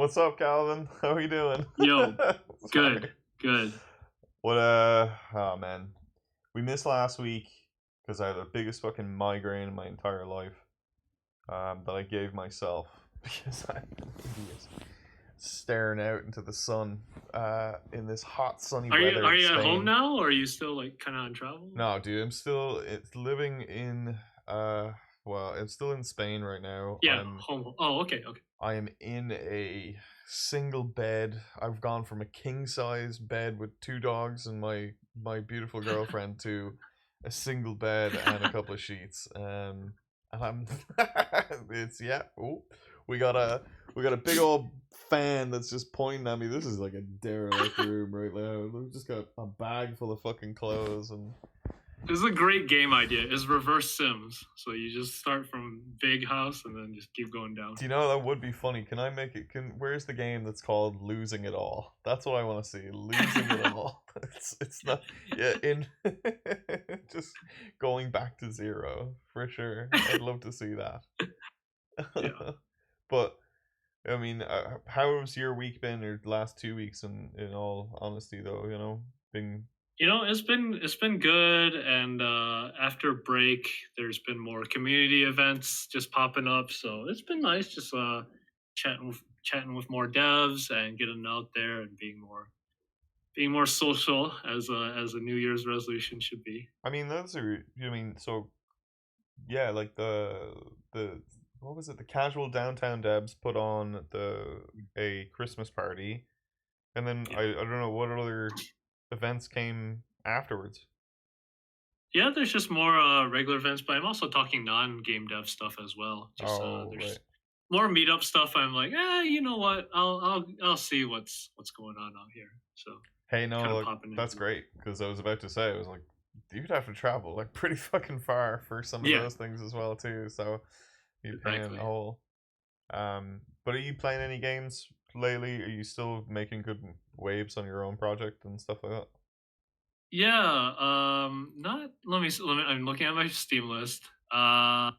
What's up, Calvin? How are you doing? Yo, Sorry. good. What, oh man. We missed last week because I had the biggest fucking migraine in my entire life that I gave myself because I'm staring out into the sun in this hot, sunny Are you weather are in you at home Spain. now, or are you still like kind of on travel? No, dude, it's living in, I'm still in Spain right now. Yeah, home. Oh, okay. I am in a single bed. I've gone from a king size bed with two dogs and my beautiful girlfriend to a single bed and a couple of sheets. And I'm it's yeah. Oh, we got a we got a big old fan that's just pointing at me. This is like a derelict room right now. We've just got a bag full of fucking clothes and This is a great game idea. Is reverse Sims. So you just start from big house and then just keep going down. do you know that would be funny? Can I make it? Where's the game that's called Losing It All? That's what I want to see. Losing It All. It's not yeah in just going back to zero for sure. I'd love to see that. Yeah. But I mean, how has your week been, or the last 2 weeks? In all honesty, though, been It's been good, and after break, there's been more community events just popping up. So it's been nice, just chatting with more devs and getting out there and being more social as a New Year's resolution should be. I mean, those are. I mean, so yeah, like the what was it? The casual downtown Debs put on a Christmas party, and then Yeah. I don't know what other events came afterwards. Yeah, there's just more regular events, but I'm also talking non-game dev stuff as well. Just Oh right. there's more meetup stuff. I'm like, you know what? I'll see what's going on out here. So Hey, no, kind of look, popping that's into it. great because I was about to say I was like, you'd have to travel like pretty fucking far for some of Yeah, those things as well too. So you paying in the exactly. hole. But are you playing any games lately? Are you still making good waves on your own project and stuff like that? Yeah, not let me. I'm looking at my Steam list. Um,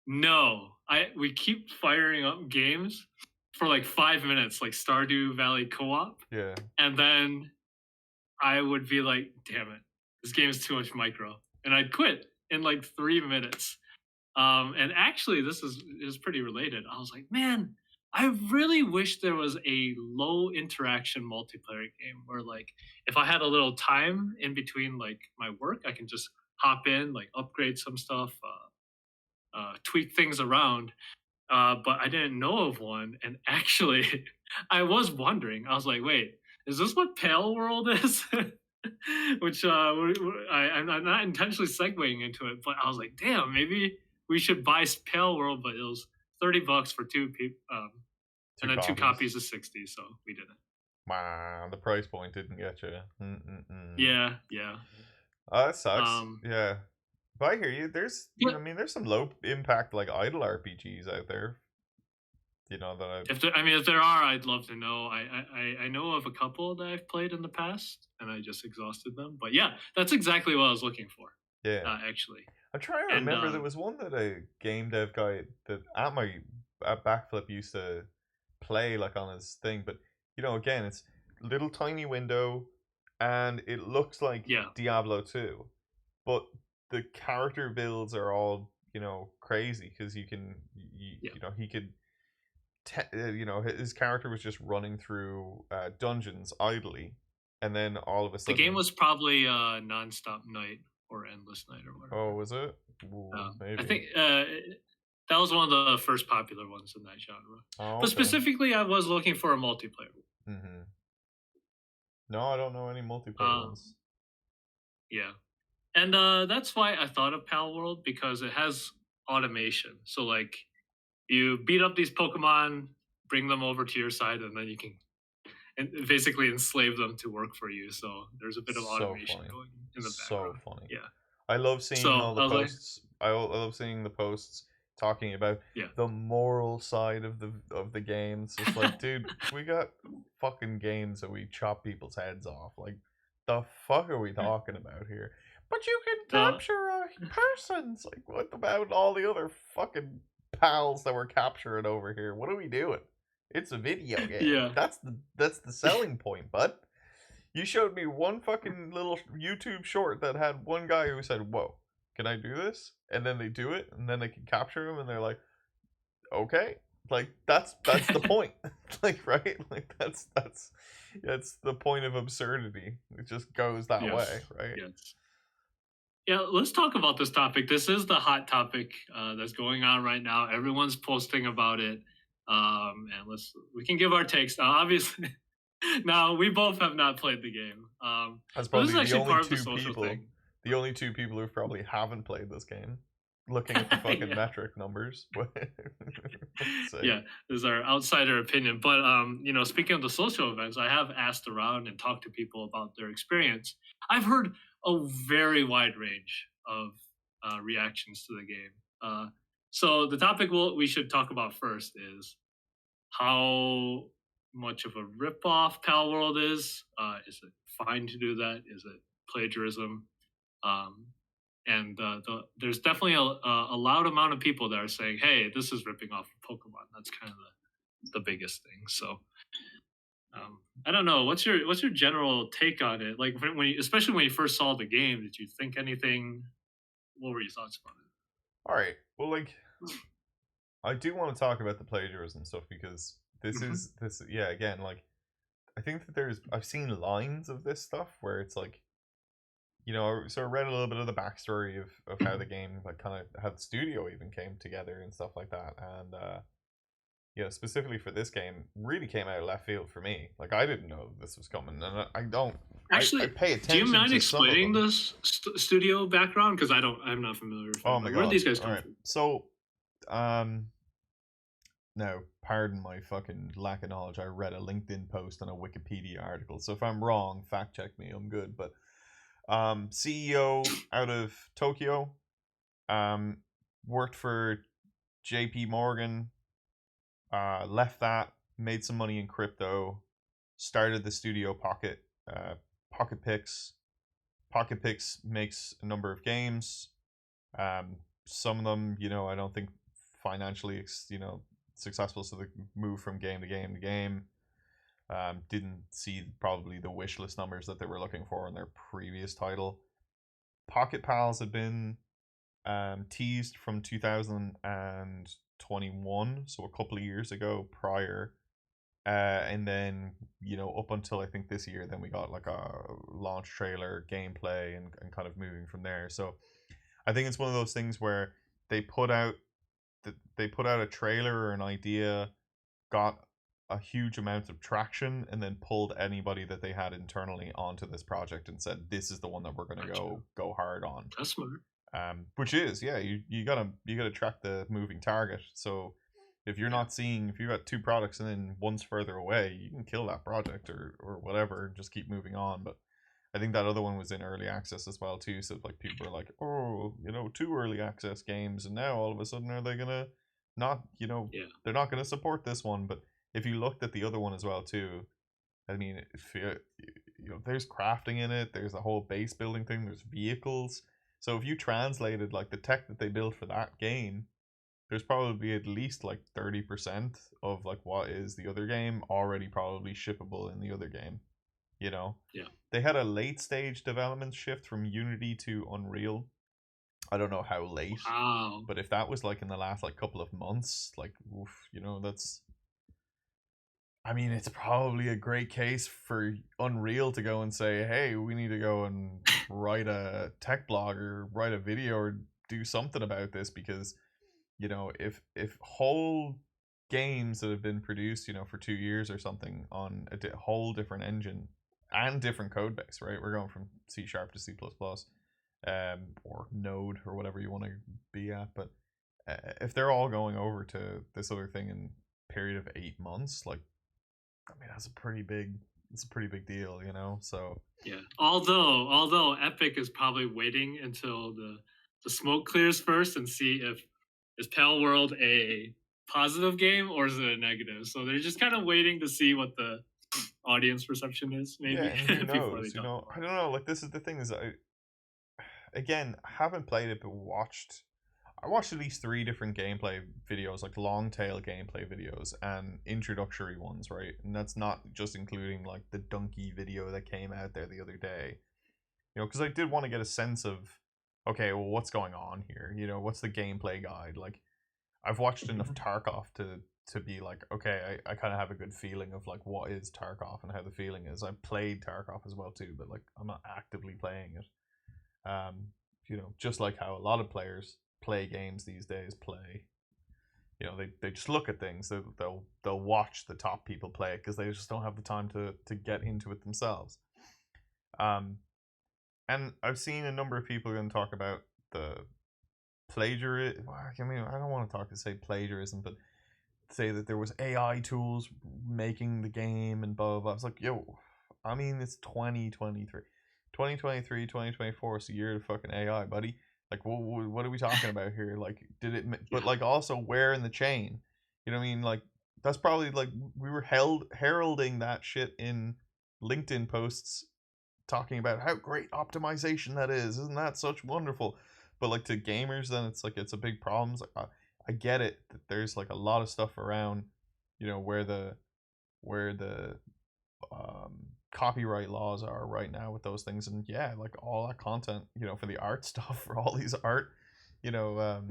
no, I we keep firing up games for like 5 minutes, like Stardew Valley Co-op, Yeah. and then I would be like, damn it, this game is too much micro. And I'd quit in like 3 minutes. And actually, this is pretty related. I was like, man, I really wish there was a low interaction multiplayer game where, like, if I had a little time in between like my work, I can just hop in, like, upgrade some stuff, tweak things around. But I didn't know of one, and actually, I was wondering. I was like, wait, is this what Palworld is? Which I'm not intentionally segueing into it, but I was like, damn, maybe we should buy Palworld, but it was $30 for two people, Two and then two copies. copies is 60, so we didn't. Wow, the price point didn't get you. Mm-mm-mm. Yeah. Oh, that sucks. Um, Yeah. But I hear you. I but mean, there's some low impact like idle RPGs out there. That I if there are, I'd love to know. I know of a couple that I've played in the past, and I just exhausted them. But yeah, that's exactly what I was looking for, yeah. actually. I'm trying to And remember. There was one that a game dev guy that at Backflip used to play like on his thing, but again, it's little tiny window, and it looks like yeah, Diablo 2, but the character builds are all crazy because yeah. he could his character was just running through dungeons idly, and then all of a The game sudden, was probably nonstop night or endless night or oh, whatever. was it? Ooh, I maybe. think that was one of the first popular ones in that genre. Oh, But okay. specifically, I was looking for a multiplayer. No, I don't know any multiplayer Uh, ones. yeah, and that's why I thought of Palworld because it has automation. So like, you beat up these Pokemon, bring them over to your side, and then you can basically enslave them to work for you. So there's a bit of So automation funny. going in the So background. funny. Yeah. I love seeing So all the I was like, posts. I love seeing the posts talking about yeah. the moral side of the game. It's just like, dude, we got fucking games that we chop people's heads off. Like, the fuck are we talking about here? But you can Uh, capture a person. It's like, what about all the other fucking pals that we're capturing over here. What are we doing? It's a video game. Yeah. That's the selling point, bud. You showed me one fucking little YouTube short that had one guy who said, "Whoa, can I do this?" And then they do it, and then they can capture him, and they're like, "Okay." Like that's the point. Like, right? Like that's the point of absurdity. It just goes that way, Yes. right? Yes. Yeah, let's talk about this topic. This is the hot topic that's going on right now. Everyone's posting about it, and we can give our takes. Now, obviously, now we both have not played the game. That's But this probably is actually part of the social thing. the only two people who probably haven't played this game. Looking at the fucking Yeah. metric numbers. So, Yeah, this is our outsider opinion. But speaking of the social events, I have asked around and talked to people about their experience. I've heard a very wide range of reactions to the game. So the topic we should talk about first is how much of a ripoff Palworld is. Is it fine to do that? Is it plagiarism? Um, and there's definitely a loud amount of people that are saying, "Hey, this is ripping off Pokemon." That's kind of the biggest thing. So I don't know. What's your general take on it? Like especially when you first saw the game, did you think anything? What were your thoughts about it? all right. Well, like, I do want to talk about the plagiarism stuff because this. Yeah, again, like, I think that I've seen lines of this stuff where it's like, so I read a little bit of the backstory of how the game, like, kind of how the studio even came together and stuff like that, and specifically for this game, really came out of left field for me. Like, I didn't know this was coming, and I don't. Actually, I pay do you attention mind to some of explaining them. this studio background? Because I'm not familiar with it. Oh my Where do god! these guys All come right, from? so now, pardon my fucking lack of knowledge. I read a LinkedIn post and a Wikipedia article, so if I'm wrong, fact check me. I'm good, but CEO out of Tokyo, worked for JP Morgan, left that, made some money in crypto, started the studio Pocket, Pocket Pix. Pocket Pix makes a number of games. Some of them, I don't think financially, successful, so they move from game to game to game. Didn't see probably the wish list numbers that they were looking for in their previous title. Pocket Pals had been teased from 2021, so a couple of years ago prior. And then, up until I think this year, then we got like a launch trailer, gameplay, and kind of moving from there. So I think it's one of those things where they put out a trailer or an idea, got a huge amount of traction, and then pulled anybody that they had internally onto this project and said, "This is the one that we're going to go hard on." That's smart. Which is, yeah, you gotta track the moving target. So if you're not seeing, if you got two products and then one's further away, you can kill that project or whatever and just keep moving on. But I think that other one was in early access as well too. So like people were like, "Oh, two early access games, and now all of a sudden are they gonna not, Yeah. they're not gonna support this one?" But if you looked at the other one as well too, I mean, if there's crafting in it, there's a whole base building thing, there's vehicles. So if you translated like the tech that they built for that game, there's probably at least like 30% of like what is the other game already probably shippable in the other game. Yeah. They had a late stage development shift from Unity to Unreal. I don't know how late. Wow. But if that was like in the last like couple of months, like oof, that's, I mean, it's probably a great case for Unreal to go and say, "Hey, we need to go and write a tech blog or write a video or do something about this," because if whole games that have been produced, for 2 years or something on a whole different engine and different code base, right? We're going from C# to C++, or Node or whatever you want to be at, but if they're all going over to this other thing in a period of 8 months, like, I mean, it's a pretty big deal, So yeah. Although Epic is probably waiting until the smoke clears first and see if is Palworld a positive game or is it a negative. So they're just kind of waiting to see what the audience reception is, maybe. yeah, and who before they knows? talk I don't know. Like, this is the thing, is I haven't played it but watched I watched at least 3 different gameplay videos, like long tail gameplay videos and introductory ones, right? And that's not just including like the donkey video that came out there the other day. You know, because I did want to get a sense of, okay, well, what's going on here? You know, what's the gameplay guide? Like, I've watched enough Tarkov to be like, okay, I kind of have a good feeling of like what is Tarkov and how the feeling is. I've played Tarkov as well too, but like I'm not actively playing it. You know, just like how a lot of players play games these days play. You know, they just look at things. They'll watch the top people play it because they just don't have the time to get into it themselves. And I've seen a number of people going to talk about the plagiarism. I mean, I don't want to say plagiarism, but say that there was AI tools making the game and blah blah blah. It's like, yo, I mean, it's 2023. 2023, 2024 is the year of fucking AI, buddy. Like, what are we talking about here? Like, did it? But like, also, where in the chain? You know what I mean? Like, that's probably like we were heralding that shit in LinkedIn posts, talking about how great optimization that is. Isn't that such wonderful? But like to gamers, then it's like it's a big problem. It's like, I get it that there's like a lot of stuff around, you know, where the copyright laws are right now with those things, and yeah, like all that content, you know, for the art stuff, for all these art, you know,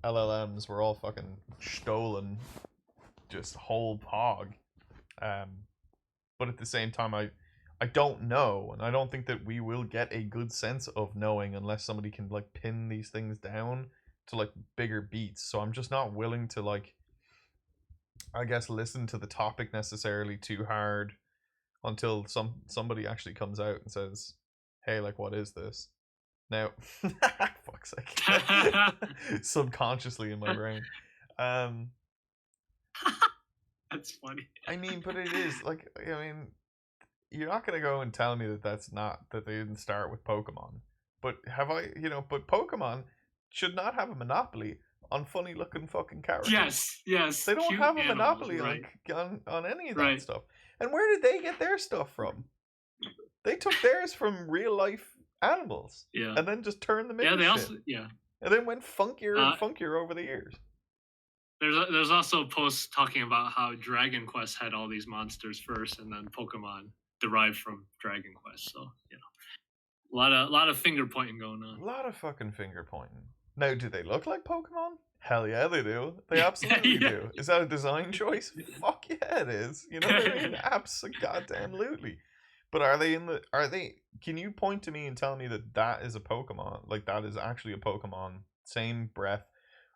LLMs were all fucking stolen, just whole hog. But at the same time, I don't know, and I don't think that we will get a good sense of knowing unless somebody can like pin these things down to like bigger beats. So I'm just not willing to like, I guess, listen to the topic necessarily too hard until somebody actually comes out and says, "Hey, like, what is this?" Now, fuck's sake, subconsciously in my brain. That's funny. I mean, but it is like, I mean, you're not gonna go and tell me that that they didn't start with Pokemon. But have I, you know? But Pokemon should not have a monopoly on funny looking fucking characters. Yes, They don't cute have a animals, monopoly right? on any of that Right. stuff. And where did they get their stuff from? They took theirs from real life animals, Yeah. and then just turned them Yeah, into they shit. also And then went funkier and funkier over the years. There's also posts talking about how Dragon Quest had all these monsters first, and then Pokemon derived from Dragon Quest. So you know, a lot of finger pointing going on. A lot of fucking finger pointing. Now, do they look like Pokemon? Hell yeah, they do. They absolutely do. Is that a design choice? Fuck yeah, it is. You know what I mean? Absolutely. But are they? Can you point to me and tell me that that is a Pokemon? Like that is actually a Pokemon, same breath,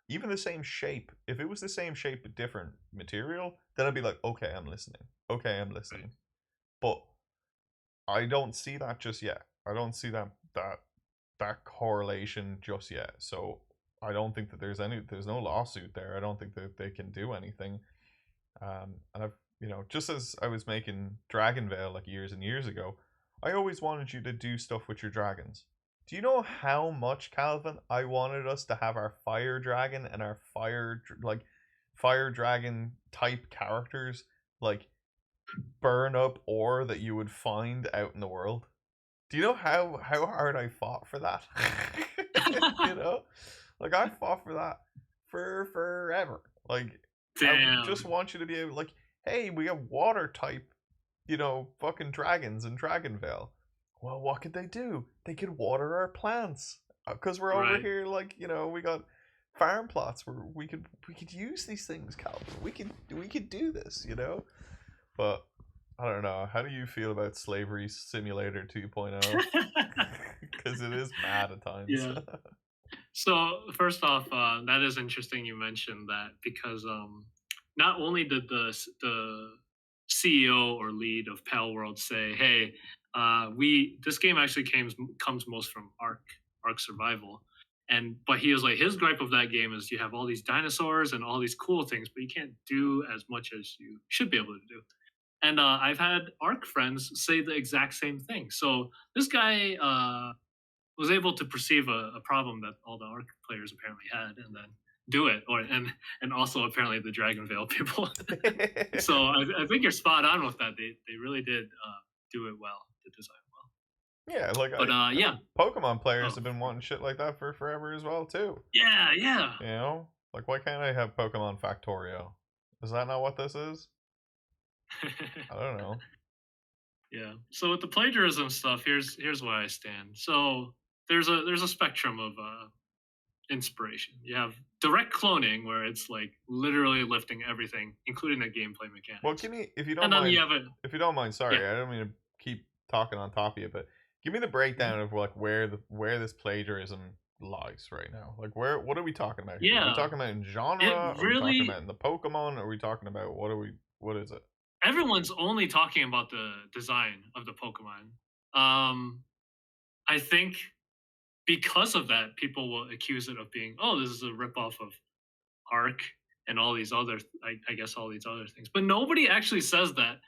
even the same shape. If it was the same shape but different material, then I'd be like, okay, I'm listening. Okay, I'm listening. But I don't see that just yet. I don't see that correlation just yet. So I don't think that there's no lawsuit there. I don't think that they can do anything. And I've, you know, just as I was making Dragonvale like years and years ago, I always wanted you to do stuff with your dragons. Do you know how much, Calvin, I wanted us to have our fire dragon and our fire dragon type characters like burn up ore that you would find out in the world? Do you know how hard I fought for that? You know, like I fought for that for forever. Like, Damn. I just want you to be able, like, hey, we have water type, you know, fucking dragons in Dragonvale. Well, what could they do? They could water our plants because we're over here, like, you know, we got farm plots where we could use these things, Calvin. We could do this, you know. But I don't know. How do you feel about Slavery Simulator 2.0? Because it is mad at times. Yeah. So first off, that is interesting you mentioned that because not only did the CEO or lead of Palworld say, "Hey, this game actually comes most from Ark Survival," but he was like, his gripe of that game is you have all these dinosaurs and all these cool things, but you can't do as much as you should be able to do. And I've had Ark friends say the exact same thing. So this guy was able to perceive a problem that all the Ark players apparently had, and then do it, and also apparently the Dragonvale people. So I think you're spot on with that. They really did do it well, the design well. Yeah, like But I yeah. know Pokemon players Oh, have been wanting shit like that for forever as well too. yeah, yeah. You know, like why can't I have Pokemon Factorio? Is that not what this is? I don't know. Yeah. So with the plagiarism stuff, here's where I stand. So there's a spectrum of inspiration. You have direct cloning, where it's like literally lifting everything, including the gameplay Well, mechanics. give me if you And don't then you mind. have a If you don't mind, yeah. sorry, I don't mean to keep talking on top of you, but give me the Mhm. breakdown of like where this plagiarism lies right now. Like what are we talking about here? Are we Yeah. talking about in It genre? Are we talking really about in the Pokemon? Are we talking about what is it? everyone's only talking about the design of the Pokemon. Um I think because of that, people will accuse it of being, oh, this is a ripoff of Arc and all these other, I guess, all these other things. But nobody actually says that.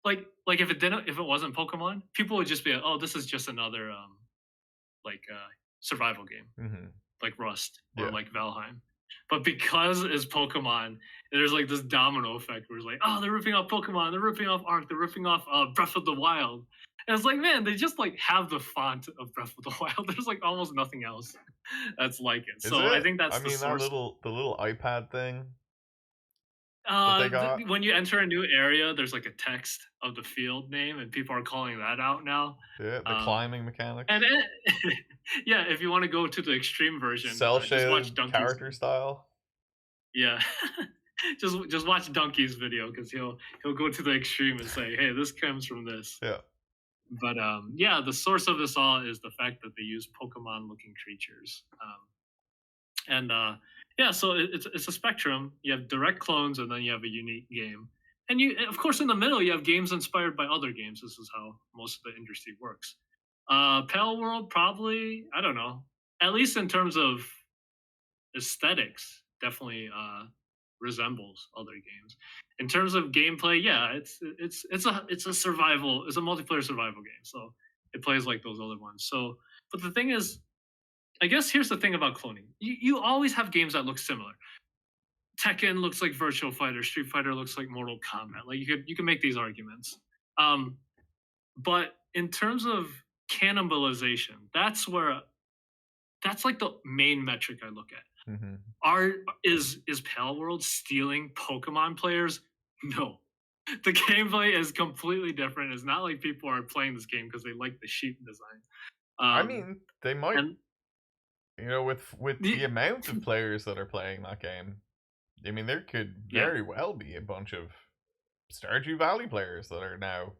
Like if it wasn't Pokemon, people would just be, like, oh, this is just another like survival game, Mm-hmm. like Rust or Yeah. like Valheim. But because it's Pokemon, there's like this domino effect where it's like, oh, they're ripping off Pokemon, they're ripping off Arc, they're ripping off Breath of the Wild. And it's like, man, they just like have the font of Breath of the Wild. There's like almost nothing else that's like it. Is So I it? think I that's the mean that source. little iPad thing that they got. When you enter a new area, there's like a text of the field name, and people are calling that out now. Yeah, the Um, climbing mechanics. and yeah, if you want to go to the extreme version, Cell just watch shaded Donkey's. character style. Yeah, just watch Donkey's video because he'll go to the extreme and say, "Hey, this comes from this." Yeah. But yeah, the source of this all is the fact that they use Pokemon-looking creatures. And yeah, so it's a spectrum. You have direct clones, and then you have a unique game. And you, of course, in the middle, you have games inspired by other games. This is how most of the industry works. Palworld probably, I don't know, at least in terms of aesthetics, definitely resembles other games. In terms of gameplay, yeah, it's a survival, it's a multiplayer survival game. So it plays like those other ones. So, but the thing is, I guess here's the thing about cloning. You always have games that look similar. Tekken looks like Virtual Fighter, Street Fighter looks like Mortal Kombat. Like you can make these arguments. But in terms of cannibalization, that's like the main metric I look at. Mm-hmm. Is Palworld stealing Pokemon players? No. The gameplay is completely different. It's not like people are playing this game because they like the sheet design. I mean, they might. And You know, with the amount of players that are playing that game, I mean, there could yeah, very well be a bunch of Stardew Valley players that are now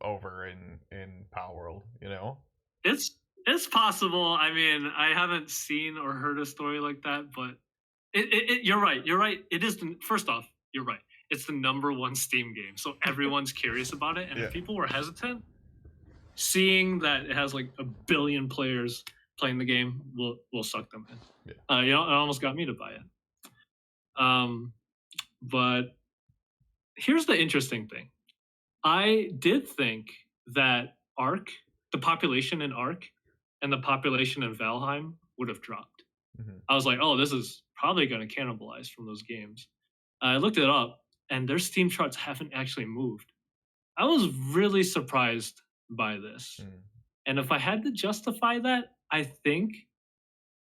over in Palworld. You know. It's it's possible. I mean, I haven't seen or heard a story like that, but you're right. You're right. It is first off, you're right. It's the number one Steam game, so everyone's curious about it. And Yeah. if people were hesitant, seeing that it has like a billion players playing the game will suck them in. Yeah. You know, it almost got me to buy it. But here's the interesting thing. I did think that Arc, the population in Arc, and the population in Valheim would have dropped. Mm-hmm. I was like, oh, this is probably going to cannibalize from those games. I looked it up, and their Steam charts haven't actually moved. I was really surprised by this. Mm. And if I had to justify that, I think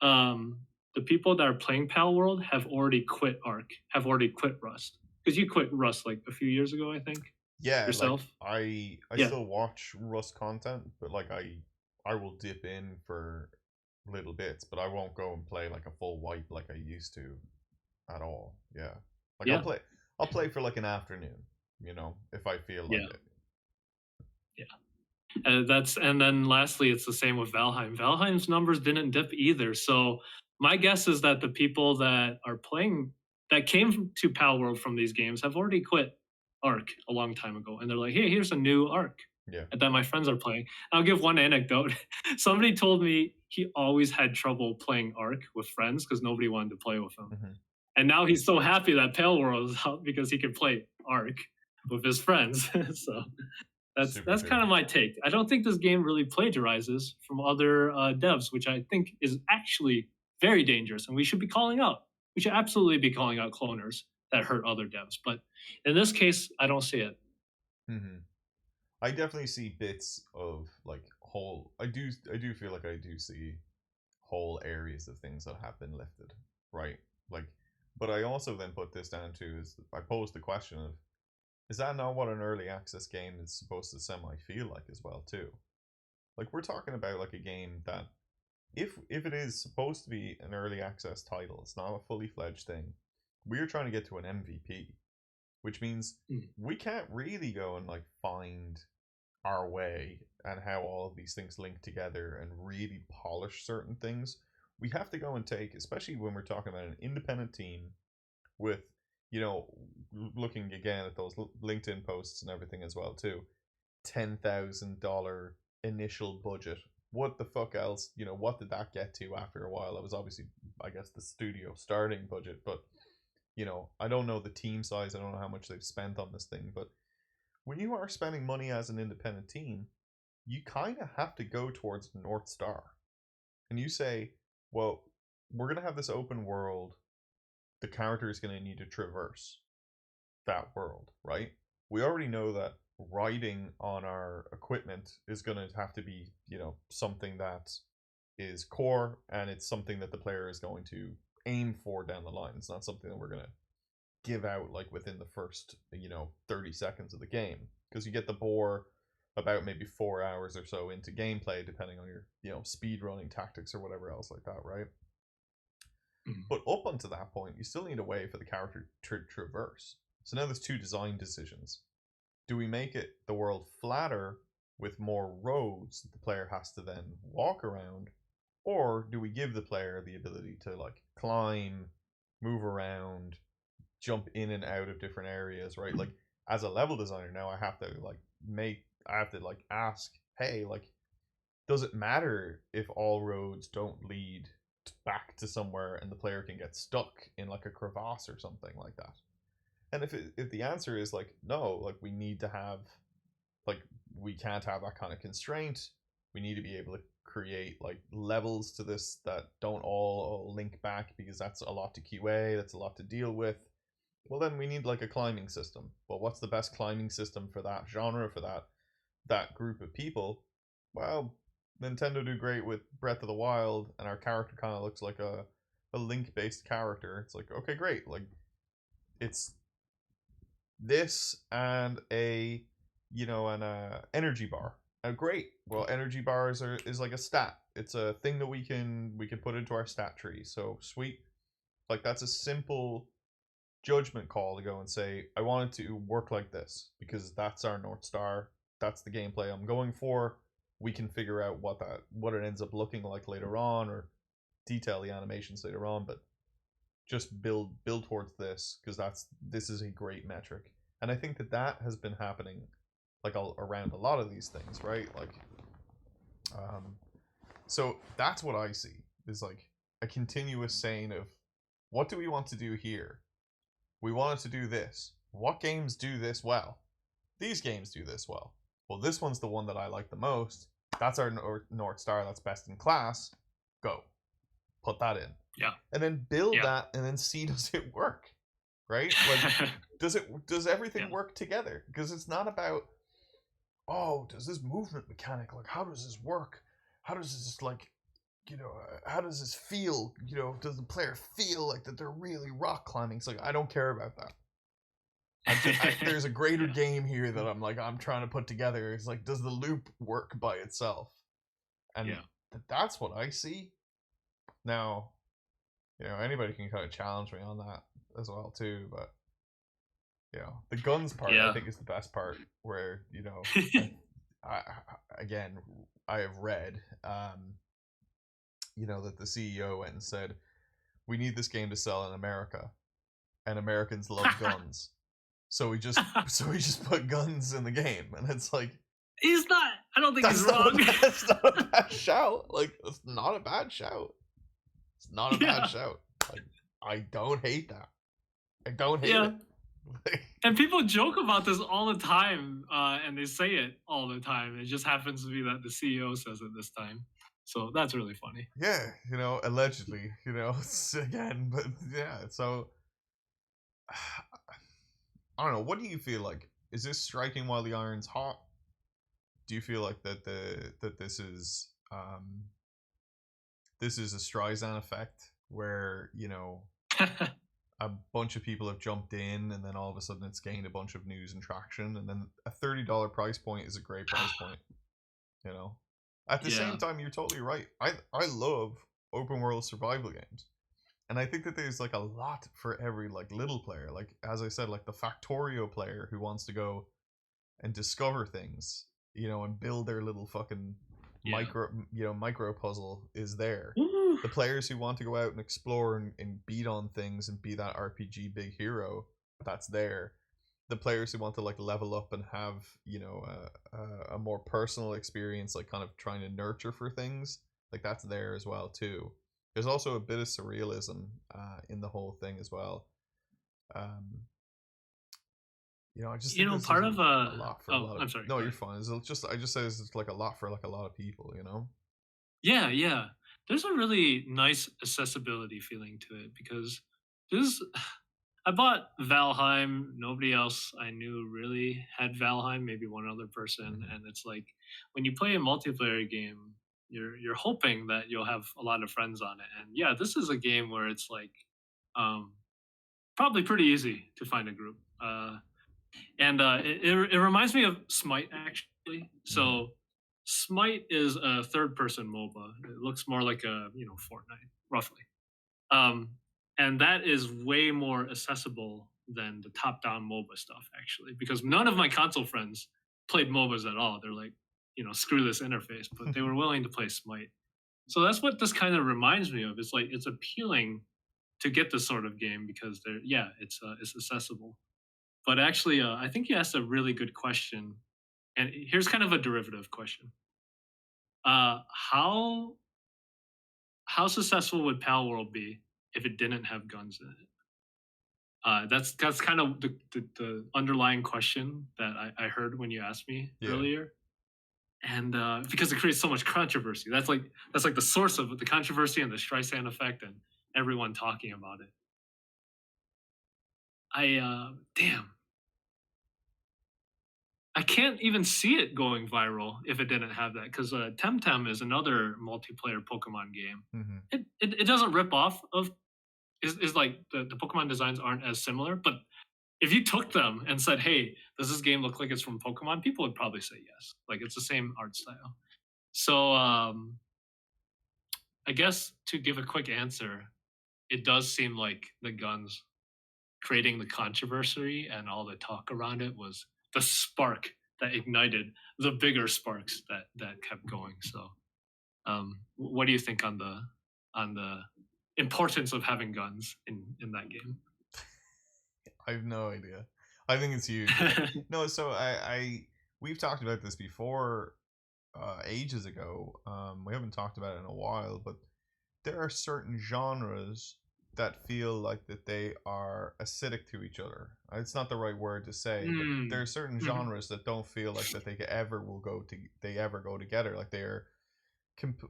the people that are playing Palworld have already quit Arc, have already quit Rust. Because you quit Rust like a few years ago, I think. Yeah, Yourself? like I Yeah. still watch Rust content, but like I will dip in for little bits, but I won't go and play like a full wipe like I used to at all. Yeah. Like Yeah. I'll play for like an afternoon, you know, if I feel like Yeah. it. And then lastly, it's the same with Valheim. Valheim's numbers didn't dip either. So my guess is that the people that are playing that came to Palworld from these games have already quit Arc a long time ago, and they're like, "Hey, here's a new Arc." Yeah. That my friends are playing. I'll give one anecdote. Somebody told me he always had trouble playing Arc with friends because nobody wanted to play with him. Mm-hmm. And now he's so happy that Palworld is out because he can play Arc with his friends. So that's kind of my take. I don't think this game really plagiarizes from other devs, which I think is actually very dangerous, and we should be calling out. We should absolutely be calling out cloners that hurt other devs. But in this case, I don't see it. Mm-hmm. I definitely see bits of like I do feel like I do see whole areas of things that have been lifted, right? Like, but I also then put this down to is I posed the question of, is that not what an early access game is supposed to semi feel like as well too? Like we're talking about like a game that if it is supposed to be an early access title, it's not a fully fledged thing. We're trying to get to an MVP, which means Mm. we can't really go and like find our way and how all of these things link together and really polish certain things. We have to go and take, especially when we're talking about an independent team with, you know, looking again at those LinkedIn posts and everything as well too. $10,000 initial budget. What the fuck else? You know, what did that get to after a while? It was obviously, I guess, the studio starting budget, but you know, I don't know the team size. I don't know how much they've spent on this thing, but when you are spending money as an independent team, you kind of have to go towards North Star. And you say, well, we're going to have this open world. The character is going to need to traverse that world, right? We already know that riding on our equipment is going to have to be, you know, something that is core and it's something that the player is going to aim for down the line. It's not something that we're going to give out like within the first, you know, 30 seconds of the game, because you get the bore about maybe 4 hours or so into gameplay depending on your, you know, speed running tactics or whatever else like that, right? Mm. But up until that point you still need a way for the character to traverse. So now there's two design decisions. Do we make it the world flatter with more roads that the player has to then walk around, or do we give the player the ability to like climb, move around, jump in and out of different areas, right? Like as a level designer now I have to like ask, hey, like does it matter if all roads don't lead back to somewhere and the player can get stuck in like a crevasse or something like that? And if the answer is like no, like we need to have, like we can't have that kind of constraint. We need to be able to create like levels to this that don't all link back, because that's a lot to QA, that's a lot to deal with. Well, then we need like a climbing system. Well, what's the best climbing system for that genre, for that group of people? Well, Nintendo do great with Breath of the Wild, and our character kind of looks like a Link based character. It's like, okay, great. Like it's this and a, you know, an energy bar. Great. Well, energy bars is like a stat. It's a thing that we can put into our stat tree. So sweet. Like that's a simple judgment call to go and say, I want it to work like this because that's our North Star. That's the gameplay I'm going for. We can figure out what it ends up looking like later on, or detail the animations later on, but just build towards this, because this is a great metric. And I think that has been happening like around a lot of these things, right? Like so that's what I see, is like a continuous saying of, what do we want to do here? We wanted to do this. What games do this well? These games do this well. Well, this one's the one that I like the most. That's our North Star. That's best in class. Go. Put that in. Yeah. And then build that and then see, does it work? Right? Like does everything work together? Because it's not about, oh, does this movement mechanic, like how does this work? How does this like, you know, how does this feel? You know, does the player feel like that they're really rock climbing? It's like, I don't care about that. There's a greater game here that I'm trying to put together. It's like, does the loop work by itself? And that's what I see. Now, you know, anybody can kind of challenge me on that as well too, but you know, the guns part I think is the best part, where, you know, I have read, you know, that the CEO went and said, we need this game to sell in America, and Americans love guns. So we just put guns in the game, and it's like, he's not. I don't think he's wrong. That's not a bad shout. Like, it's not a bad shout. It's not a bad shout. Like, I don't hate that. I don't hate it. And people joke about this all the time, and they say it all the time. It just happens to be that the CEO says it this time. So that's really funny. Yeah, you know, allegedly, you know, again, but yeah, so I don't know. What do you feel like? Is this striking while the iron's hot? do you feel like that this is a Streisand effect where, you know, a bunch of people have jumped in and then all of a sudden it's gained a bunch of news and traction, and then a $30 price point is a great price point, you know. At the Yeah. same time, you're totally right. I love open world survival games. And I think that there's like a lot for every like little player. Like as I said, like the Factorio player who wants to go and discover things, you know, and build their little fucking Yeah. micro puzzle is there. Woo. The players who want to go out and explore and beat on things and be that RPG big hero, that's there. The players who want to like level up and have, you know, a more personal experience, like kind of trying to nurture for things, like that's there as well too. There's also a bit of surrealism in the whole thing as well. Um, you know, I just You think know, this part is of a lot for a oh, lot of. I'm sorry. No, Go you're ahead. fine. It's just I just say it's like a lot for like a lot of people. You know. Yeah, yeah. There's a really nice accessibility feeling to it because this I bought Valheim. Nobody else I knew really had Valheim, maybe one other person. Mm-hmm. And it's like when you play a multiplayer game, you're hoping that you'll have a lot of friends on it. And yeah, this is a game where it's like um, probably pretty easy to find a group. It reminds me of Smite actually. Mm-hmm. So Smite is a third person MOBA. It looks more like a Fortnite roughly. Um, and that is way more accessible than the top down MOBA stuff actually, because none of my console friends played MOBAs at all. They're like, screw this interface, but they were willing to play Smite. So that's what this kind of reminds me of. It's like it's appealing to get this sort of game because it's accessible. But actually, I think you asked a really good question, and here's kind of a derivative question. How successful would Palworld be if it didn't have guns in it? That's kind of the underlying question that I heard when you asked me Yeah. earlier, and because it creates so much controversy. That's like the source of the controversy and the Streisand effect and everyone talking about it. Damn, I can't even see it going viral if it didn't have that because Temtem is another multiplayer Pokemon game. Mm-hmm. It doesn't rip off of is like the Pokemon designs aren't as similar, but if you took them and said, "Hey, does this game look like it's from Pokemon?" People would probably say yes. Like it's the same art style. So I guess to give a quick answer, it does seem like the guns creating the controversy and all the talk around it was the spark that ignited the bigger sparks that kept going. So, what do you think on the importance of having guns in that game? I have no idea. I think it's huge. No, so I we've talked about this before, ages ago. We haven't talked about it in a while, but there are certain genres that feel like that they are acidic to each other. It's not the right word to say, but there Mm. are certain Mhm. genres that don't feel like that they ever go together. Like they're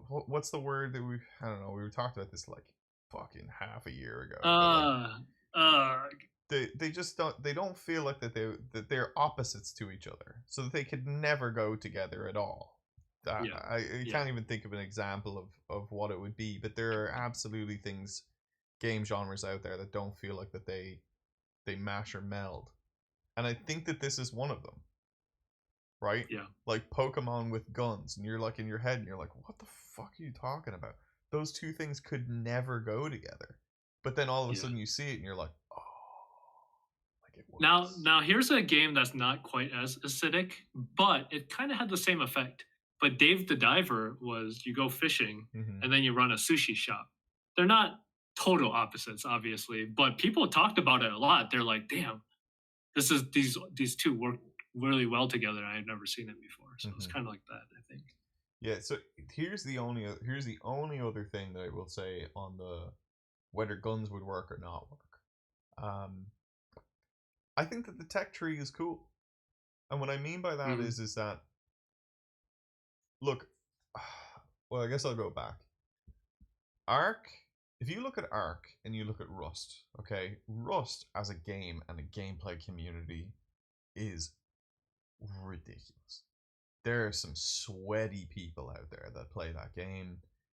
what's the word that we I don't know. We were talked about this like fucking half a year ago, but like Uh, uh, they just don't feel like that they're opposites to each other, so that they could never go together at all. yeah, I yeah, can't even think of an example of what it would be, but there are absolutely things, game genres out there that don't feel like that they mash or meld, and I think that this is one of them, right? yeah, Like Pokemon with guns, and you're like in your head, and you're like, what the fuck are you talking about? Those two things could never go together, but then all of a yeah. sudden you see it, and you're like, oh, like it Now, works. now here's a game that's not quite as acidic, but it kind of had the same effect. But Dave the Diver was you go fishing Mm-hmm. and then you run a sushi shop. They're not total opposites, obviously, but people talked about it a lot. They're like, "Damn, these two work really well together. I had never seen it before." So it's Mm-hmm. kind of like that, I think. Yeah. So here's the only other thing that I will say on the whether guns would work or not work. I think that the tech tree is cool, and what I mean by that Mm, is that look. Well, I guess I'll go back. Ark. If you look at Ark and you look at Rust, okay, Rust as a game and a gameplay community is ridiculous. there are some sweaty people out there that play that game.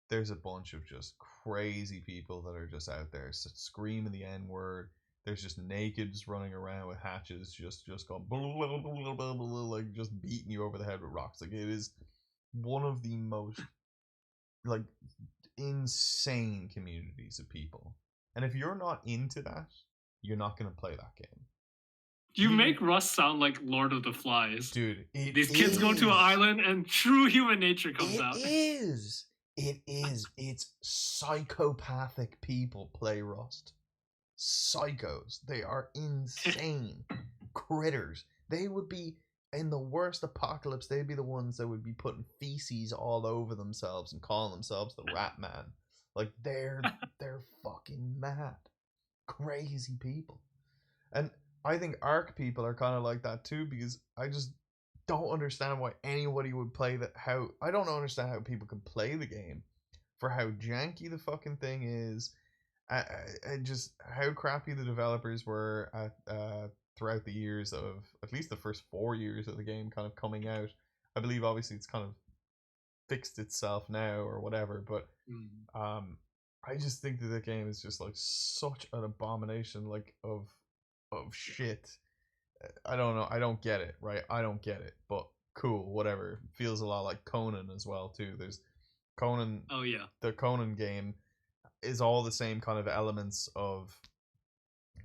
There's a bunch of just crazy people that are just out there screaming the N word. There's just nakeds running around with hatches, just going blah, blah, blah, blah, blah, like just beating you over the head with rocks. Like it is one of the most like insane communities of people. And if you're not into that, you're not gonna play that game. You Even make Rust sound like Lord of the Flies. dude, it These kids go to an is. island and true human nature comes It out. is. It is. It's psychopathic people play Rust. Psychos. They are insane critters. They would be in the worst apocalypse. They'd be the ones that would be putting feces all over themselves and calling themselves the Rat Man. Like they're fucking mad, crazy people. And I think Ark people are kind of like that too, because I just don't understand why anybody would play that. How I don't understand how people can play the game for how janky the fucking thing is, and just how crappy the developers were at throughout the years of at least the first 4 years of the game kind of coming out. I believe obviously it's kind of fixed itself now or whatever, but I just think that the game is just like such an abomination, like of shit. I don't know. I don't get it, right? I don't get it. But cool, whatever. Feels a lot like Conan as well too. There's Conan. Oh yeah. The Conan game is all the same kind of elements of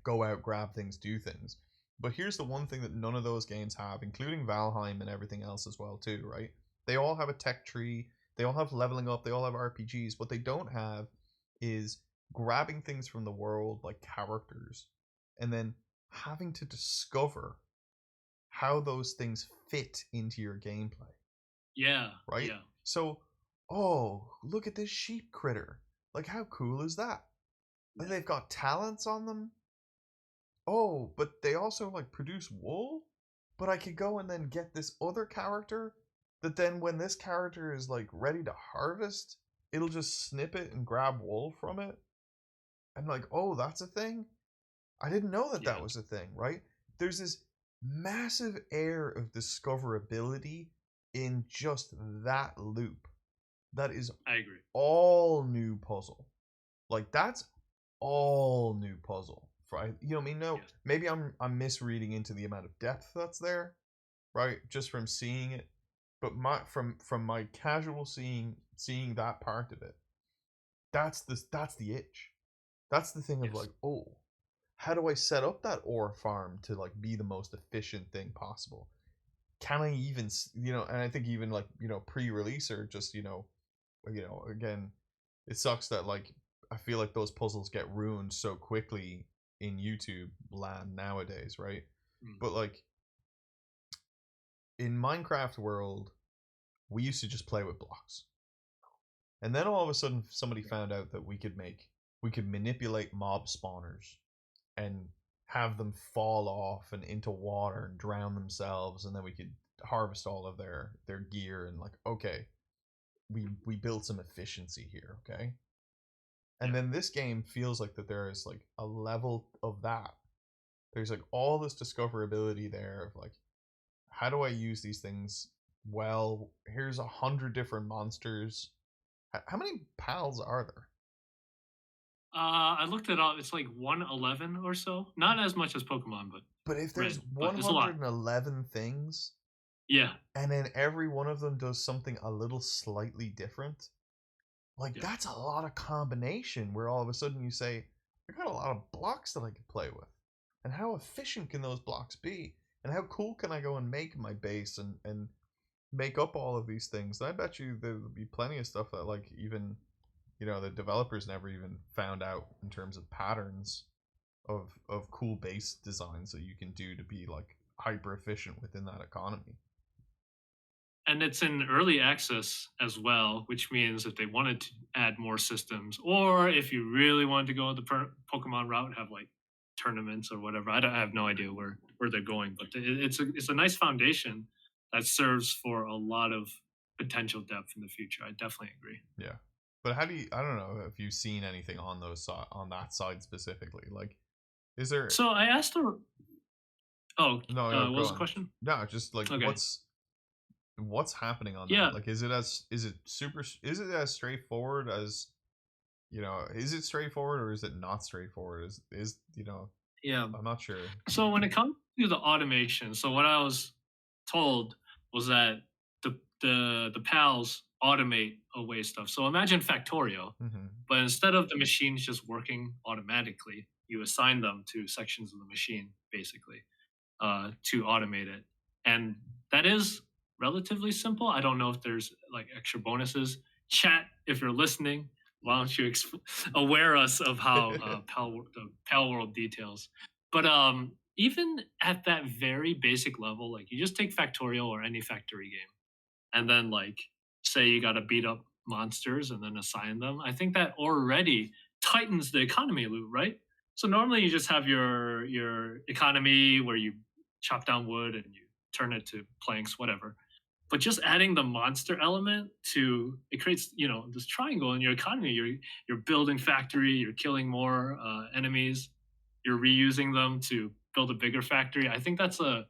go out, grab things, do things. But here's the one thing that none of those games have, including Valheim and everything else as well too, right? They all have a tech tree. They all have leveling up. They all have RPGs. What they don't have is grabbing things from the world like characters and then having to discover how those things fit into your gameplay. Yeah. Right? Yeah. So, oh, look at this sheep critter. Like, how cool is that? Like, they've got talents on them. Oh, but they also, like, produce wool? But I could go and then get this other character that then when this character is, like, ready to harvest, it'll just snip it and grab wool from it. And, like, oh, that's a thing? I didn't know that that was a thing, right? There's this massive air of discoverability in just that loop. That is I agree. all new puzzle. Like that's all new puzzle. You know what I mean? No, maybe I'm misreading into the amount of depth that's there, right? Just from seeing it. But from my casual seeing that part of it, that's the itch. That's the thing of like, oh, how do I set up that ore farm to like be the most efficient thing possible? Can I even, and I think even like, pre-release or just, again, it sucks that like, I feel like those puzzles get ruined so quickly in YouTube land nowadays, right? But like, in Minecraft world, we used to just play with blocks. And then all of a sudden somebody found out that we could manipulate mob spawners and have them fall off and into water and drown themselves, and then we could harvest all of their gear and like, okay, we built some efficiency here, okay? And then this game feels like that there is like a level of that. There's like all this discoverability there of like, how do I use these things? Well, here's 100 different monsters. How many pals are there? I looked it up. It's like 111 or so. Not as much as Pokemon, but if there's Red, 111 things, yeah, and then every one of them does something a little slightly different, like that's a lot of combination. Where all of a sudden you say, I got a lot of blocks that I could play with, and how efficient can those blocks be, and how cool can I go and make my base and make up all of these things? And I bet you there'll be plenty of stuff that like even the developers never even found out in terms of patterns of cool base designs that you can do to be like hyper efficient within that economy. And it's in early access as well, which means if they wanted to add more systems, or if you really wanted to go the Pokemon route, have like tournaments or whatever. I have no idea where they're going, but it's a nice foundation that serves for a lot of potential depth in the future. I definitely agree. Yeah. But how do you? I don't know if you've seen anything on on that side specifically. Like, is there? So I asked her. Oh no, what was the question? No, just like okay. what's happening on Yeah, that? Like, is it as straightforward as, is it straightforward or is it not straightforward? yeah. I'm not sure. So when it comes to the automation, so what I was told was that the pals automate away stuff. So imagine Factorio, Hmm. but instead of the machines just working automatically, you assign them to sections of the machine basically to automate it, and that is relatively simple. I don't know if there's like extra bonuses. Chat, if you're listening, why don't you aware us of how the Pal World details? But even at that very basic level, like you just take Factorial or any factory game, and then like say you got to beat up monsters and then assign them. I think that already tightens the economy loop, right? So normally you just have your economy where you chop down wood and you turn it to planks, whatever. But just adding the monster element to it creates, this triangle in your economy. You're building factory, you're killing more enemies, you're reusing them to build a bigger factory. I think that's a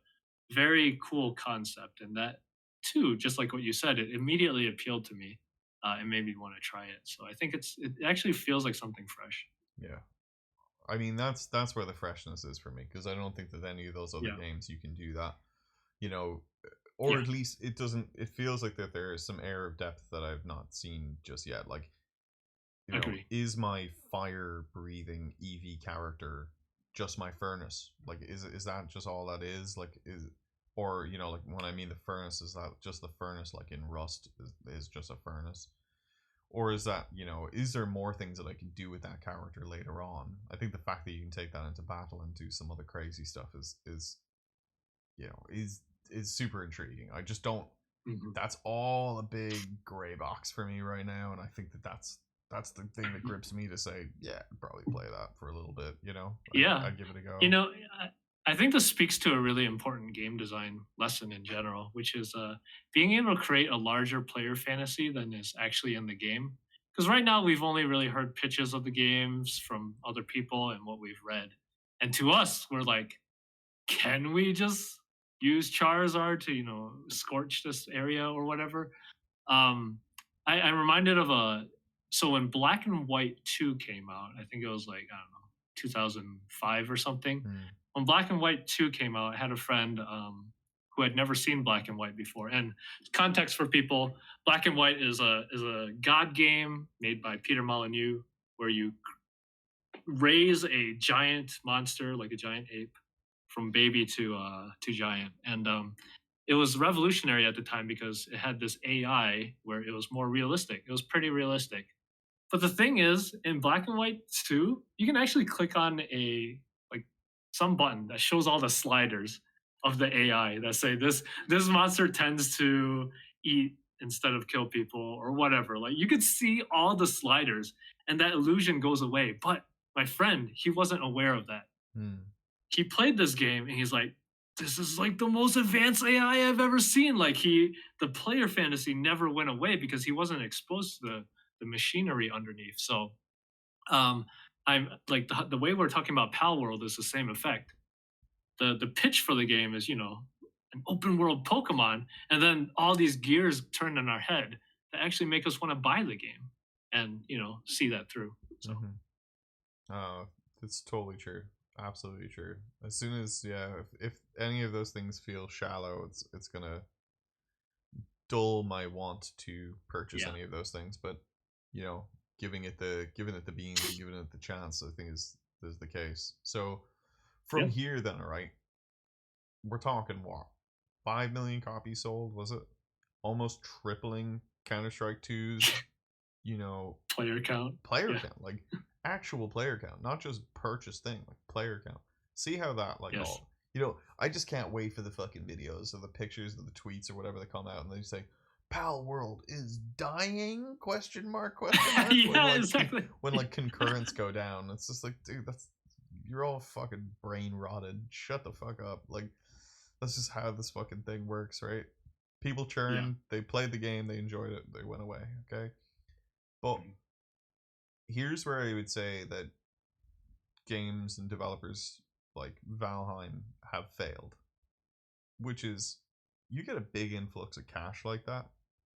very cool concept, and that too, just like what you said, it immediately appealed to me and made me want to try it. So I think it actually feels like something fresh. Yeah. I mean, that's where the freshness is for me, because I don't think that any of those other Yeah, games you can do that. You know, or yeah, at least it doesn't. It feels like that there is some air of depth that I've not seen just yet. Like, agree. is my fire breathing EV character just my furnace? Like, is that just all that is? Like, or like when I mean the furnace, is that just the furnace like in Rust is just a furnace? Or is that, is there more things that I can do with that character later on? I think the fact that you can take that into battle and do some other crazy stuff is you know is super intriguing. I just don't. Hmm. That's all a big gray box for me right now, and I think that's the thing that grips me to say, yeah, I'd probably play that for a little bit. Yeah, I'd give it a you go. know, I think this speaks to a really important game design lesson in general, which is being able to create a larger player fantasy than is actually in the game. Because right now we've only really heard pitches of the games from other people and what we've read, and to us, we're like, can we just use Charizard to scorch this area or whatever? I'm reminded of a so when Black and White 2 came out, I think it was like I don't know 2005 or something. Hmm. When Black and White 2 came out, I had a friend who had never seen Black and White before. And context for people: Black and White is a god game made by Peter Molyneux, where you raise a giant monster like a giant ape from baby to giant, and it was revolutionary at the time because it had this AI where it was more realistic. It was pretty realistic. But the thing is, in Black and White 2, you can actually click on like some button that shows all the sliders of the AI that say this monster tends to eat instead of kill people or whatever. Like you could see all the sliders and that illusion goes away. But my friend, he wasn't aware of that. Hmm. He played this game and he's like, this is like the most advanced AI I've ever seen. Like the player fantasy never went away because he wasn't exposed to the machinery underneath. So um, I'm like the way we're talking about Palworld is the same effect. The pitch for the game is an open world Pokemon, and then all these gears turn in our head that actually make us want to buy the game and see that through. So Mm-hmm. Oh, it's totally true. Absolutely true. As soon as, yeah, if any of those things feel shallow, it's gonna dull my want to purchase yeah, any of those things. But you know, giving it the beans and giving it the chance, I think is the case. So from yeah, here, then, all right, we're talking what, 5 million copies sold? Was it almost tripling Counter Strike 2's player count. player Yeah, count, like actual player count, not just purchase thing, like player count. See how that like yes. all I just can't wait for the fucking videos or the pictures or the tweets or whatever that come out and they say Pal World is dying question mark question mark when Yeah, like exactly. when like concurrents go down. It's just like, dude, that's you're all fucking brain rotted. Shut the fuck up. Like that's just how this fucking thing works, right? People Yeah. churn, they played the game, they enjoyed it, they went away, okay? But Mhm. here's where I would say that games and developers like Valheim have failed, which is you get a big influx of cash like that,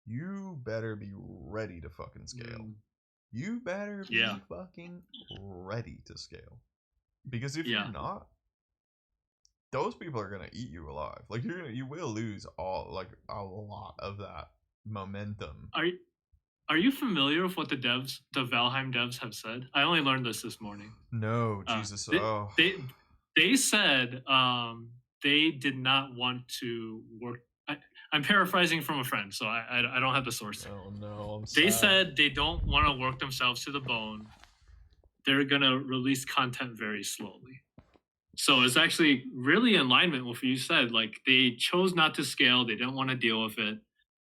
you better be ready to fucking scale. You better be Yeah. fucking ready to scale. Because if Yeah. you're not, those people are gonna eat you alive. Like you will lose a lot of that momentum. Are you familiar with what the Valheim devs have said? I only learned this morning. No, Jesus. They, Oh, they said they did not want to work. I'm paraphrasing from a friend, so I don't have the source. oh no, I'm They sad. said they don't want to work themselves to the bone. They're gonna release content very slowly. So it's actually really in alignment with what you said. Like they chose not to scale. They didn't want to deal with it.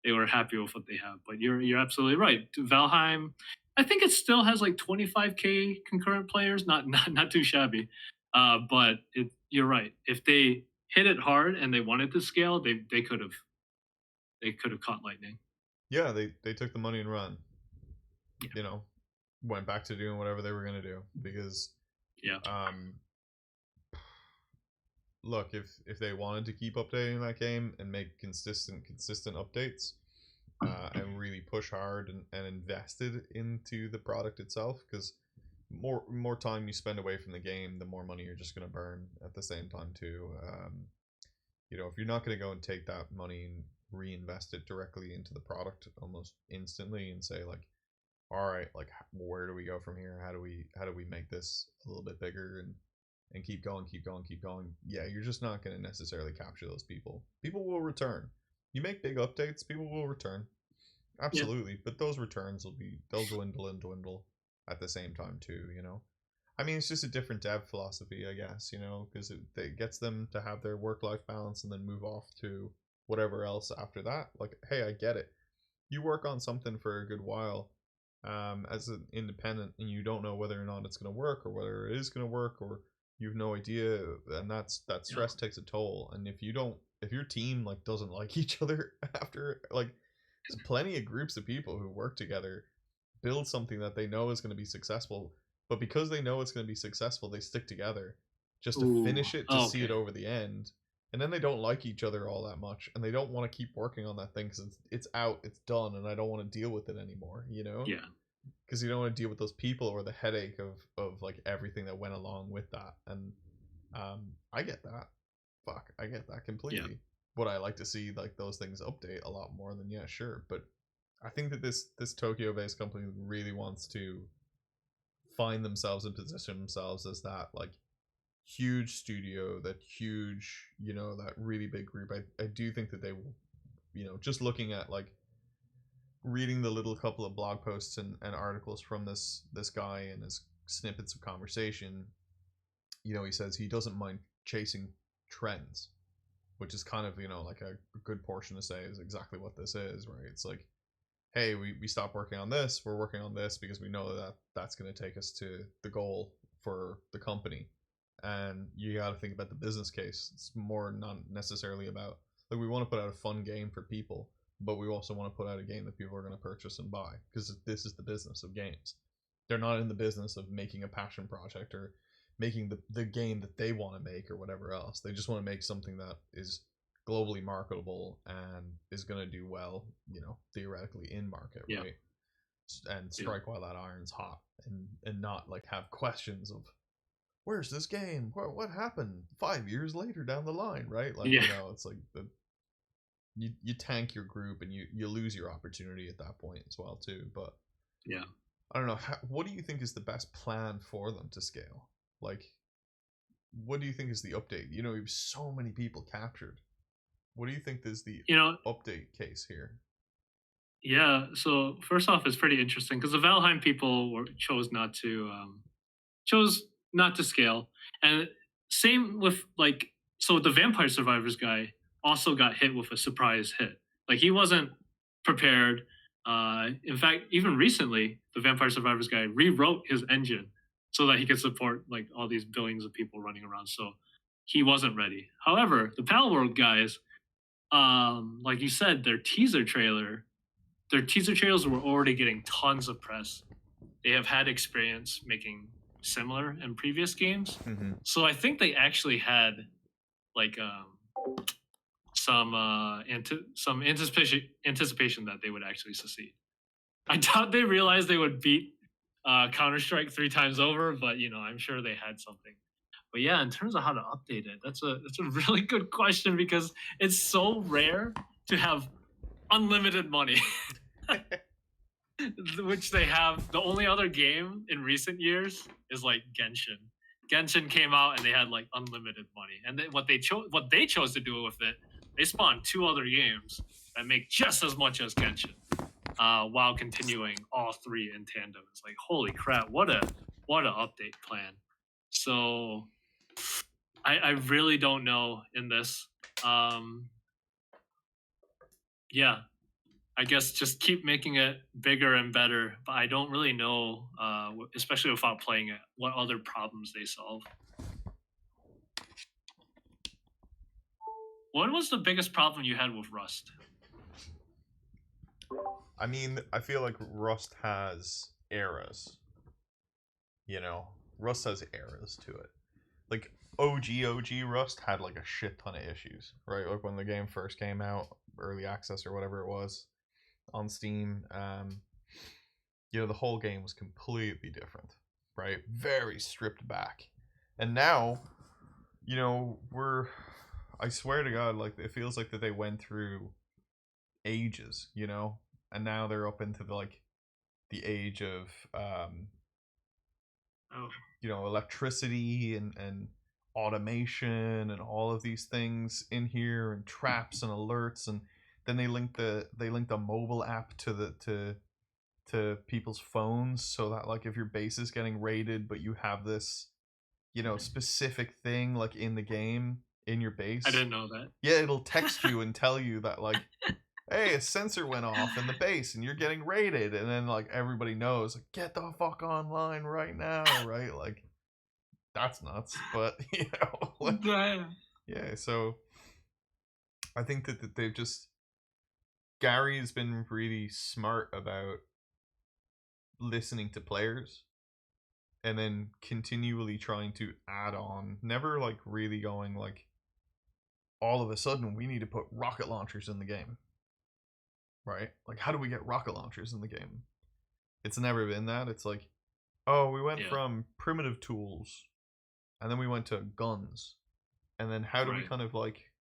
They were happy with what they have. But you're absolutely right. Valheim, I think it still has like 25K concurrent players. Not too shabby. But you're right. If they hit it hard and they wanted to scale, they could have caught lightning. Yeah, they took the money and run. Yeah. You know, went back to doing whatever they were gonna do because Yeah. Look, if they wanted to keep updating that game and make consistent updates, and really push hard and invested into the product itself, because more time you spend away from the game, the more money you're just going to burn at the same time too. If you're not going to go and take that money and reinvest it directly into the product almost instantly and say like, all right, like where do we go from here? How do we make this a little bit bigger and keep going. Yeah, you're just not going to necessarily capture those people. People will return. You make big updates, people will return. Absolutely, yeah. But those returns they'll dwindle and dwindle at the same time too. I mean, it's just a different dev philosophy, I guess. Because it gets them to have their work-life balance and then move off to whatever else after that. Like, hey, I get it. You work on something for a good while, as an independent, and you don't know whether or not it's going to work or whether it is going to work, or you've no idea, and that stress takes a toll. And if your team like doesn't like each other after, like, there's plenty of groups of people who work together, build something that they know is going to be successful, but because they know it's going to be successful, they stick together just to finish it, to see it over the end. And then they don't like each other all that much, and they don't want to keep working on that thing because it's out, it's done, and I don't want to deal with it anymore. Yeah. Because you don't want to deal with those people or the headache of like everything that went along with that. And I get that. Fuck, I get that completely. Yeah. Would I like to see like those things update a lot more? Than yeah, sure. But I think that this Tokyo-based company really wants to find themselves and position themselves as that like huge studio, that huge, that really big group. I do think that they will, just looking at like reading the little couple of blog posts and articles from this guy and his snippets of conversation, he says he doesn't mind chasing trends, which is kind of, like a good portion to say is exactly what this is, right? It's like, hey, we stopped working on this, we're working on this because we know that that's going to take us to the goal for the company. And you got to think about the business case. It's more not necessarily about, like, we want to put out a fun game for people, but we also want to put out a game that people are going to purchase and buy, because this is the business of games. They're not in the business of making a passion project or making the game that they want to make or whatever else. They just want to make something that is globally marketable and is going to do well, theoretically in market, right? And strike while that iron's hot, and not like have questions of, where's this game? What happened 5 years later down the line, right? Like, it's like you tank your group and you lose your opportunity at that point as well too. But yeah, I don't know. What do you think is the best plan for them to scale? Like, what do you think is the update? You've so many people captured. What do you think is the update case here? Yeah, so first off, it's pretty interesting because the Valheim people chose not to scale, and same with like, so the Vampire Survivors guy also got hit with a surprise hit. Like he wasn't prepared. In fact, even recently, the Vampire Survivors guy rewrote his engine so that he could support like all these billions of people running around. So he wasn't ready. However, the Palworld guys, like you said, their teaser trailers were already getting tons of press. They have had experience making similar in previous games. Mm-hmm. So I think they actually had like some anticipation that they would actually succeed. I doubt they realized they would beat Counter Strike 3 times over, but I'm sure they had something. But yeah, in terms of how to update it, that's a really good question because it's so rare to have unlimited money, which they have. The only other game in recent years is like Genshin. Genshin came out and they had like unlimited money, and what they chose to do with it, they spawned 2 other games that make just as much as Genshin, while continuing all 3 in tandem. It's like holy crap, what a update plan. So I really don't know in this. Yeah, I guess just keep making it bigger and better. But I don't really know, especially without playing it, what other problems they solve. What was the biggest problem you had with Rust? I mean, I feel like Rust has eras. Rust has eras to it. Like OG Rust had like a shit ton of issues, right? Like when the game first came out, early access or whatever it was on Steam. The whole game was completely different, right? Very stripped back. And now, I swear to God, like it feels like that they went through ages, and now they're up into the age of Oh, electricity and automation and all of these things in here and traps and alerts, and then they link the mobile app to people's phones, so that like if your base is getting raided but you have this specific thing like in the game in your base, I didn't know that. yeah, it'll text you and tell you that like, hey, a sensor went off in the base and you're getting raided, and then like everybody knows like get the fuck online right now, right? Like that's nuts. But like, yeah, so I think that they've just, Gary's been really smart about listening to players and then continually trying to add on, never like really going like all of a sudden we need to put rocket launchers in the game, right? Like how do we get rocket launchers in the game? It's never been that. It's like, oh, we went from primitive tools and then we went to guns, and then how do we kind of like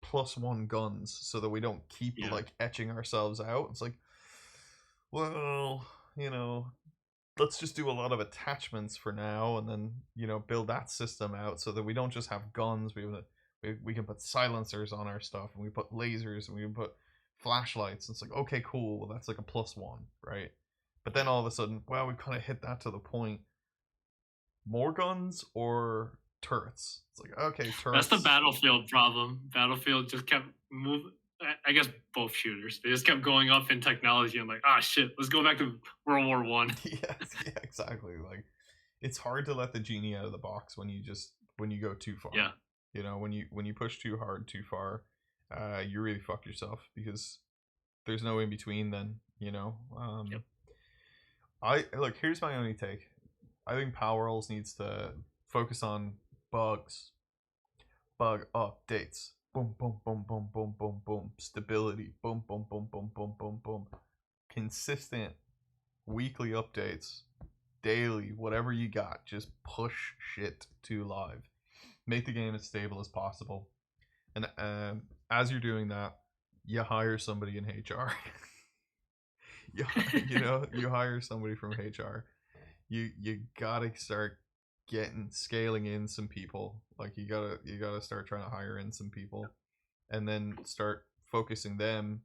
+1 guns so that we don't keep like etching ourselves out? It's like, well, let's just do a lot of attachments for now, and then build that system out so that we don't just have guns. We can put silencers on our stuff, and we put lasers, and we can put flashlights. It's like, okay, cool, well, that's like a +1, right? But then all of a sudden, well, we've kind of hit that to the point. More guns or turrets? It's like, okay, turrets. That's the Battlefield problem. Battlefield just kept moving. I guess both shooters. They just kept going up in technology. I'm like, shit, let's go back to World War One. Yeah, exactly. Like, it's hard to let the genie out of the box when you go too far. Yeah. When you push too hard, too far, you really fuck yourself because there's no in between then. Yep. Here's my only take. I think Palworld needs to focus on bugs, bug updates, boom, boom, boom, boom, boom, boom, boom, stability, boom, boom, boom, boom, boom, boom, boom, consistent weekly updates, daily, whatever you got. Just push shit to live. Make the game as stable as possible. And as you're doing that, you hire somebody in HR. you hire somebody from HR. You gotta start scaling in some people. Like you gotta start trying to hire in some people, and then start focusing them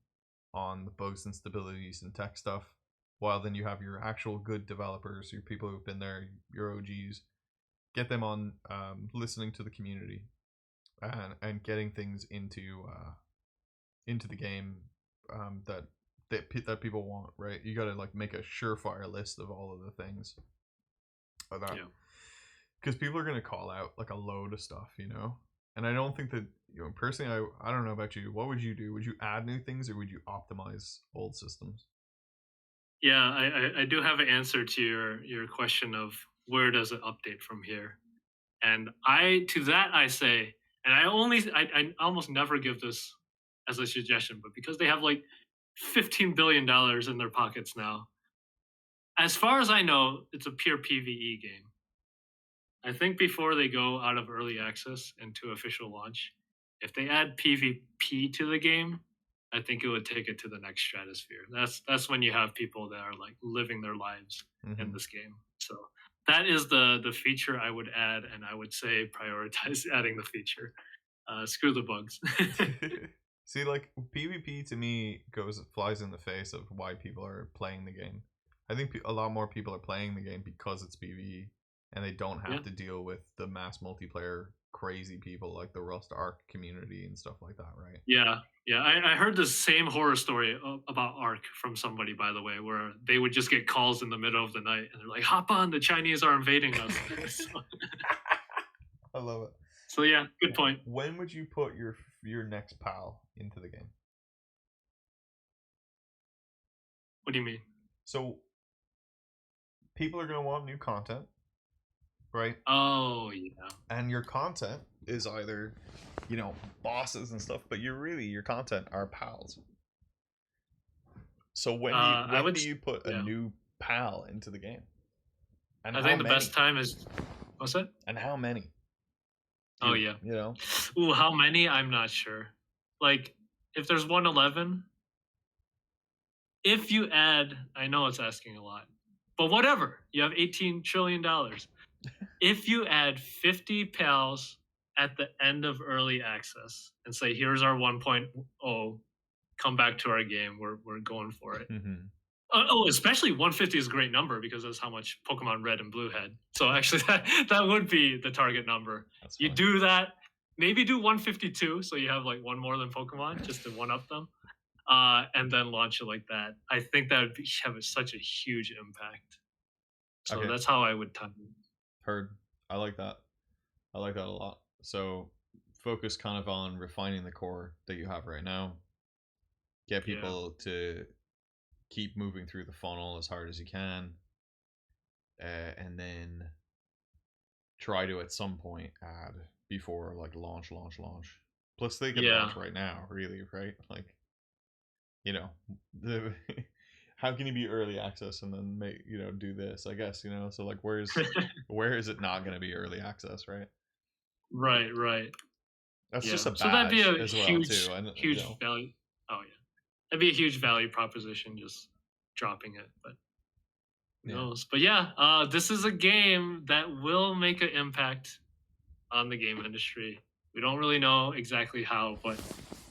on the bugs and stabilities and tech stuff, while then you have your actual good developers, your people who've been there, your OGs. Get them on listening to the community and getting things into the game that people want, right? You gotta like make a surefire list of all of the things of that, because people are gonna call out like a load of stuff, and I don't think that, personally, I don't know about you. What would you do? Would you add new things or would you optimize old systems? Yeah, I do have an answer to your question of where does it update from here, and I say, and I almost never give this as a suggestion, but because they have like $15 billion in their pockets now. As far as I know, it's a pure PVE game. I think before they go out of early access into official launch, if they add PvP to the game, I think it would take it to the next stratosphere. That's when you have people that are like living their lives in this game. So that is the feature I would add, and I would say prioritize adding the feature. Screw the bugs. See, like PvP to me flies in the face of why people are playing the game. I think a lot more people are playing the game because it's PvE, and they don't have to deal with the mass multiplayer crazy people like the Rust Arc community and stuff like that, right? Yeah, yeah. I heard the same horror story about Ark from somebody, by the way, where they would just get calls in the middle of the night, and they're like, "Hop on, the Chinese are invading us." I love it. So yeah, good point. When would you put your next PAL into the game? What do you mean? So people are going to want new content, right? Oh, yeah. And your content is either, bosses and stuff, but your content are pals. So when do you put a new pal into the game? And I think the best time is, what's that? And how many? Oh, yeah. Ooh, how many? I'm not sure. Like, if there's 111, if you add, I know it's asking a lot, but whatever, you have $18 trillion. If you add 50 pals at the end of early access and say, here's our 1.0, come back to our game, we're going for it. Especially 150 is a great number because that's how much Pokemon Red and Blue had. So actually that would be the target number. You do that, maybe do 152, so you have like one more than Pokemon just to one up them. And then launch it like that. I think that would have such a huge impact. So that's how I would time it. Heard. I like that. I like that a lot. So focus kind of on refining the core that you have right now. Get people to keep moving through the funnel as hard as you can. And then try to at some point add before like launch. Plus they can launch right now, really, right? Like, how can you be early access and then do this, I guess, so like where is it not going to be early access, right? Right. That's just a badge, so that'd be a as huge well too. huge value. Oh yeah, that'd be a huge value proposition just dropping it, but who knows. But yeah, this is a game that will make an impact on the game industry. We don't really know exactly how, but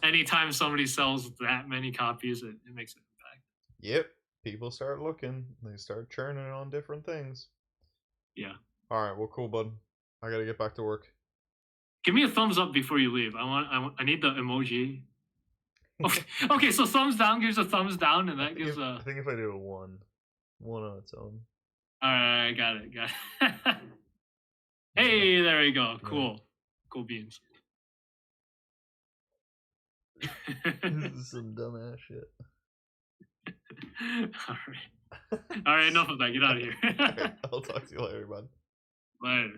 anytime somebody sells that many copies, it makes an impact. Yep. People start looking. They start churning on different things. Yeah. All right. Well, cool, bud. I got to get back to work. Give me a thumbs up before you leave. I need the emoji. Okay. So thumbs down gives a thumbs down, and that gives a. I think if I do a one on its own. All right. Got it. Hey, there you go. Cool. Cool beans. This is some dumbass shit. All right, enough of that. Get out of here. I'll talk to you later, bud. Later. Bye.